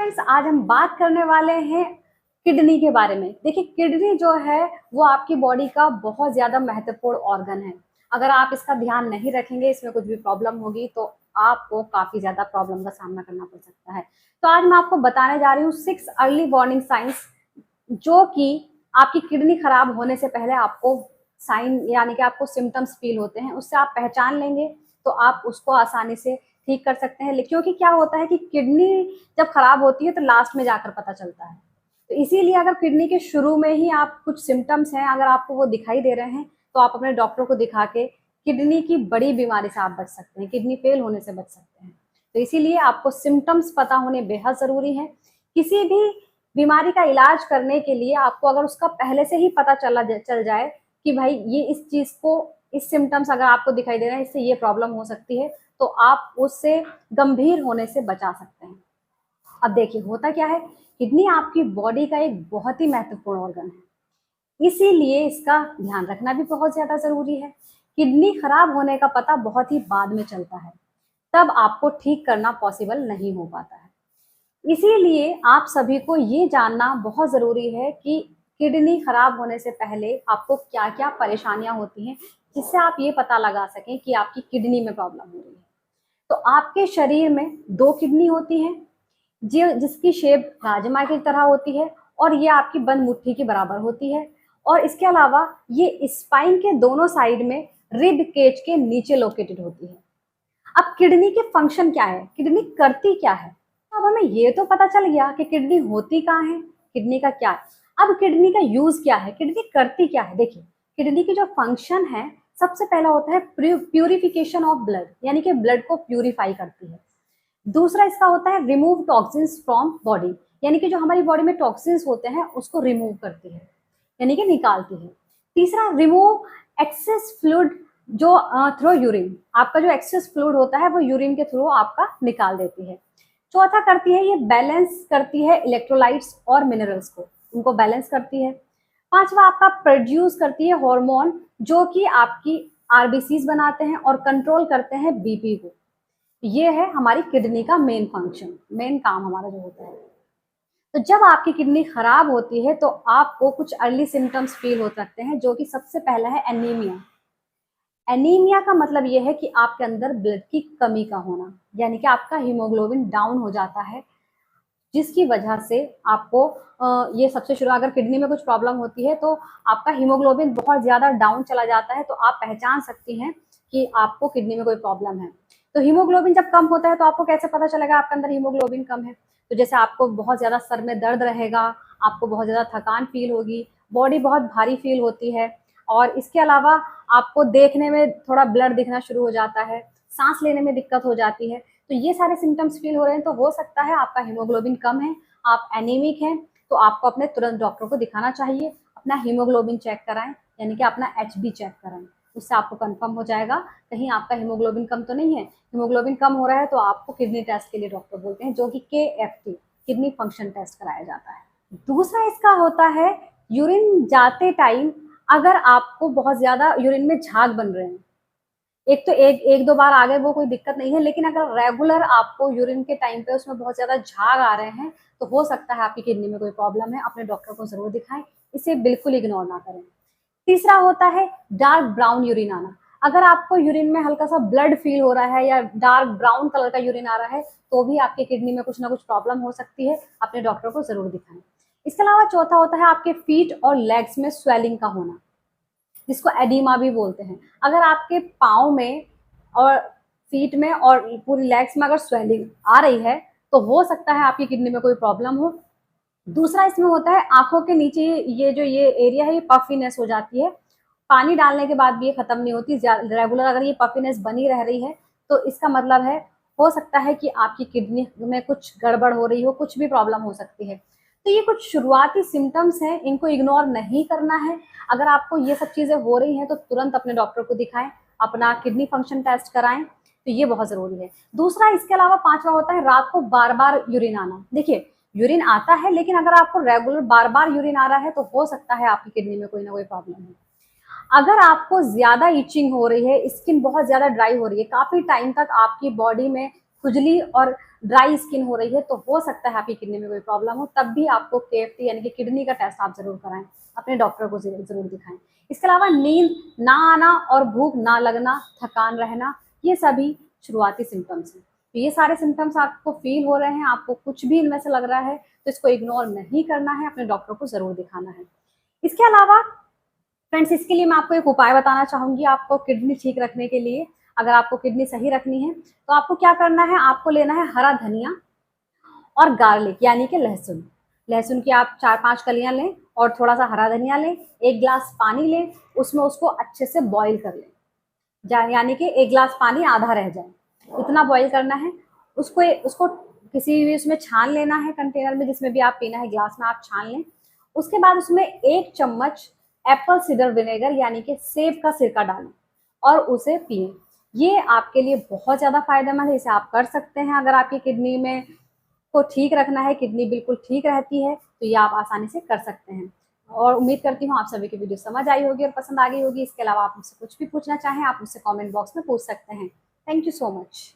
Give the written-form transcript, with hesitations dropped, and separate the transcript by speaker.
Speaker 1: Friends, आज हम बात करने वाले हैं किडनी के बारे में। देखिए, किडनी जो है वो आपकी बॉडी का बहुत ज़्यादा महत्वपूर्ण ऑर्गन है। अगर आप इसका ध्यान नहीं रखेंगे, इसमें कुछ भी प्रॉब्लम होगी तो आपको काफ़ी ज़्यादा प्रॉब्लम का सामना करना पड़ सकता है। तो आज मैं आपको बताने जा रही हूँ 6 अर्ली वार्निंग साइंस, जो कि आपकी किडनी खराब होने से पहले आपको साइन यानी कि आपको सिम्टम्स फील होते हैं, उससे आप पहचान लेंगे तो आप उसको आसानी से ठीक कर सकते हैं। क्योंकि क्या होता है कि किडनी जब खराब होती है तो लास्ट में जाकर पता चलता है। तो इसीलिए अगर किडनी के शुरू में ही आप कुछ सिम्टम्स हैं, अगर आपको वो दिखाई दे रहे हैं, तो आप अपने डॉक्टर को दिखा के किडनी की बड़ी बीमारी से आप बच सकते हैं, किडनी फेल होने से बच सकते हैं। तो इसीलिए आपको सिम्टम्स पता होने बेहद ज़रूरी है। किसी भी बीमारी का इलाज करने के लिए आपको अगर उसका पहले से ही पता चल जाए कि भाई ये इस चीज़ को, इस सिम्टम्स अगर आपको दिखाई दे रहे हैं, इससे ये प्रॉब्लम हो सकती है, तो आप उससे गंभीर होने से बचा सकते हैं। अब देखिए, होता क्या है, किडनी आपकी बॉडी का एक बहुत ही महत्वपूर्ण ऑर्गन है, इसीलिए इसका ध्यान रखना भी बहुत ज़्यादा ज़रूरी है। किडनी खराब होने का पता बहुत ही बाद में चलता है, तब आपको ठीक करना पॉसिबल नहीं हो पाता है। इसीलिए आप सभी को ये जानना बहुत ज़रूरी है कि किडनी खराब होने से पहले आपको क्या-क्या परेशानियाँ होती हैं, जिससे आप ये पता लगा सकें कि आपकी किडनी में प्रॉब्लम हो रही है। तो आपके शरीर में 2 किडनी होती हैं, जिसकी शेप राजमा की तरह होती है और ये आपकी बंद मुट्ठी के बराबर होती है। और इसके अलावा ये स्पाइन के दोनों साइड में रिब केज के नीचे लोकेटेड होती है। अब किडनी के फंक्शन क्या है, किडनी करती क्या है? अब हमें ये तो पता चल गया कि किडनी होती कहाँ है, किडनी का क्या है। अब किडनी का यूज क्या है, किडनी करती क्या है? देखिए, किडनी की जो फंक्शन है, सबसे पहला होता है प्यूरिफिकेशन ऑफ ब्लड, यानी कि ब्लड को प्यूरिफाई करती है। दूसरा इसका होता है रिमूव टॉक्सिन्स फ्रॉम बॉडी, यानी कि जो हमारी बॉडी में टॉक्सिन्स होते हैं उसको रिमूव करती है, यानी कि निकालती है। तीसरा, रिमूव एक्सेस फ्लूइड, जो थ्रू यूरिन, आपका जो एक्सेस फ्लूइड होता है वो यूरिन के थ्रू आपका निकाल देती है। चौथा करती है, ये बैलेंस करती है इलेक्ट्रोलाइट्स और मिनरल्स को, उनको बैलेंस करती है। पांचवा, आपका प्रोड्यूस करती है हार्मोन, जो कि आपकी आरबीसीज बनाते हैं और कंट्रोल करते हैं बीपी को। ये है हमारी किडनी का मेन फंक्शन, मेन काम हमारा जो होता है। तो जब आपकी किडनी खराब होती है तो आपको कुछ अर्ली सिम्टम्स फील हो सकते हैं, जो कि सबसे पहला है एनीमिया। एनीमिया का मतलब ये है कि आपके अंदर ब्लड की कमी का होना, यानी कि आपका हीमोग्लोबिन डाउन हो जाता है, जिसकी वजह से आपको ये सबसे शुरू, अगर किडनी में कुछ प्रॉब्लम होती है तो आपका हीमोग्लोबिन बहुत ज़्यादा डाउन चला जाता है, तो आप पहचान सकती हैं कि आपको किडनी में कोई प्रॉब्लम है। तो हीमोग्लोबिन जब कम होता है तो आपको कैसे पता चलेगा आपके अंदर हीमोग्लोबिन कम है? तो जैसे आपको बहुत ज़्यादा सर में दर्द रहेगा, आपको बहुत ज़्यादा थकान फील होगी, बॉडी बहुत भारी फील होती है, और इसके अलावा आपको देखने में थोड़ा ब्लर दिखना शुरू हो जाता है, सांस लेने में दिक्कत हो जाती है। तो ये सारे सिम्टम्स फील हो रहे हैं तो हो सकता है आपका हीमोग्लोबिन कम है, आप एनीमिक हैं, तो आपको अपने तुरंत डॉक्टर को दिखाना चाहिए। अपना हीमोग्लोबिन चेक कराएं, यानी कि अपना एचबी चेक कराएं, उससे आपको कंफर्म हो जाएगा कहीं आपका हीमोग्लोबिन कम तो नहीं है। हीमोग्लोबिन कम हो रहा है तो आपको किडनी टेस्ट के लिए डॉक्टर बोलते हैं, जो कि KFT, किडनी फंक्शन टेस्ट कराया जाता है। दूसरा इसका होता है यूरिन जाते टाइम, अगर आपको बहुत ज्यादा यूरिन में झाग बन रहे हैं, एक तो एक दो बार आ गए वो कोई दिक्कत नहीं है, लेकिन अगर रेगुलर आपको यूरिन के टाइम पे उसमें बहुत ज्यादा झाग आ रहे हैं तो हो सकता है आपकी किडनी में कोई प्रॉब्लम है। अपने डॉक्टर को जरूर दिखाएं, इसे बिल्कुल इग्नोर ना करें। तीसरा होता है डार्क ब्राउन यूरिन आना। अगर आपको यूरिन में हल्का सा ब्लड फील हो रहा है या डार्क ब्राउन कलर का यूरिन आ रहा है, तो भी आपके किडनी में कुछ ना कुछ प्रॉब्लम हो सकती है, अपने डॉक्टर को जरूर दिखाएं। इसके अलावा चौथा होता है आपके फीट और लेग्स में स्वेलिंग का होना, जिसको एडिमा भी बोलते हैं। अगर आपके पाँव में और फीट में और पूरी लेग्स में अगर स्वेलिंग आ रही है तो हो सकता है आपकी किडनी में कोई प्रॉब्लम हो। दूसरा इसमें होता है आंखों के नीचे, ये एरिया है, ये पफीनेस हो जाती है, पानी डालने के बाद भी ये खत्म नहीं होती, रेगुलर अगर ये पफीनेस बनी रह रही है तो इसका मतलब है, हो सकता है कि आपकी किडनी में कुछ गड़बड़ हो रही हो, कुछ भी प्रॉब्लम हो सकती है। तो ये कुछ शुरुआती सिम्टम्स हैं, इनको इग्नोर नहीं करना है। अगर आपको ये सब चीजें हो रही हैं तो तुरंत अपने डॉक्टर को दिखाएं, अपना किडनी फंक्शन टेस्ट कराएं, तो ये बहुत जरूरी है। दूसरा, इसके अलावा पांचवा होता है रात को बार बार यूरिन आना। देखिए, यूरिन आता है, लेकिन अगर आपको रेगुलर बार बार यूरिन आ रहा है तो हो सकता है आपकी किडनी में कोई ना कोई प्रॉब्लम है। अगर आपको ज्यादा इचिंग हो रही है, स्किन बहुत ज्यादा ड्राई हो रही है, काफी टाइम तक आपकी बॉडी में खुजली और ड्राई स्किन हो रही है तो हो सकता है आपकी किडनी में कोई प्रॉब्लम हो, तब भी आपको KFT यानी कि किडनी का टेस्ट आप जरूर कराएं, अपने डॉक्टर को जरूर दिखाएं। इसके अलावा नींद ना आना और भूख ना लगना, थकान रहना, ये सभी शुरुआती सिम्टम्स हैं। तो ये सारे सिम्टम्स आपको फील हो रहे हैं, आपको कुछ भी इनमें से लग रहा है, तो इसको इग्नोर नहीं करना है, अपने डॉक्टर को जरूर दिखाना है। इसके अलावा फ्रेंड्स, इसके लिए मैं आपको एक उपाय बताना चाहूंगी। आपको किडनी ठीक रखने के लिए, अगर आपको किडनी सही रखनी है तो आपको क्या करना है, आपको लेना है हरा धनिया और गार्लिक यानी कि लहसुन। लहसुन की आप 4-5 कलियां लें और थोड़ा सा हरा धनिया लें, 1 गिलास पानी लें, उसमें उसको अच्छे से बॉईल कर लें, यानी कि 1 गिलास पानी आधा रह जाए, इतना बॉईल करना है। उसको उसको किसी भी उसमें छान लेना है, कंटेनर में जिसमें भी आप पीना है, गिलास में आप छान लें। उसके बाद उसमें 1 चम्मच एप्पल सीडर विनेगर यानी कि सेब का सिरका डालें और उसे पिए। ये आपके लिए बहुत ज़्यादा फायदेमंद है, इसे आप कर सकते हैं। अगर आपकी किडनी में को ठीक रखना है, किडनी बिल्कुल ठीक रहती है, तो ये आप आसानी से कर सकते हैं। और उम्मीद करती हूँ आप सभी की वीडियो समझ आई होगी और पसंद आ गई होगी। इसके अलावा आप मुझसे कुछ भी पूछना चाहें, आप मुझसे कमेंट बॉक्स में पूछ सकते हैं। Thank you so much.